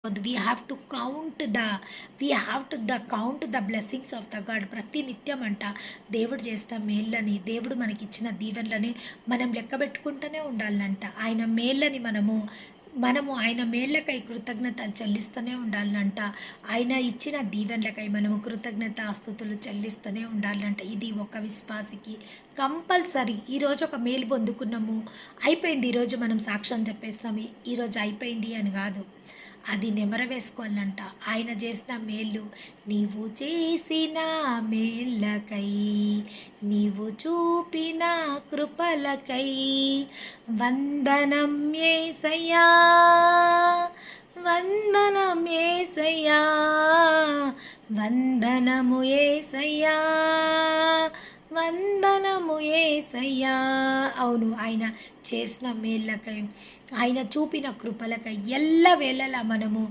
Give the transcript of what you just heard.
we have to count the blessings of the God. ప్రతి నిత్యం అంట దేవుడు చేసిన మేళ్ళని, దేవుడు మనకిచ్చిన దీవెనలని మనం లెక్క పెట్టుకుంటూనే ఉండాలంట. ఆయన మేళ్ళని మనము ఆయన మేళ్ళకై కృతజ్ఞతలు చెల్లిస్తూనే ఉండాలంట. ఆయన ఇచ్చిన దీవెనలకై మనము కృతజ్ఞతాస్తుతులు చెల్లిస్తూనే ఉండాలంట. ఇది ఒక విశ్వాసికి కంపల్సరీ. ఈరోజు ఒక మేలు పొందుకున్నాము, అయిపోయింది, ఈరోజు మనం సాక్ష్యం చెప్పేసినాము, ఈరోజు అయిపోయింది అని కాదు. అది నెమరవేసుకోవాలంట. ఆయన చేసిన మేళ్ళు, నీవు చేసిన మేళ్ళకై, నీవు చూపిన కృపలకై వందనం యేసయ్యా, వందనం యేసయ్యా, వందనము యేసయ్యా, వందనము యేసయ్యా. అవును, ఆయన చేసిన మేళ్ళకై, ఆయన చూపిన కృపలకై ఎల్లవేళలా మనము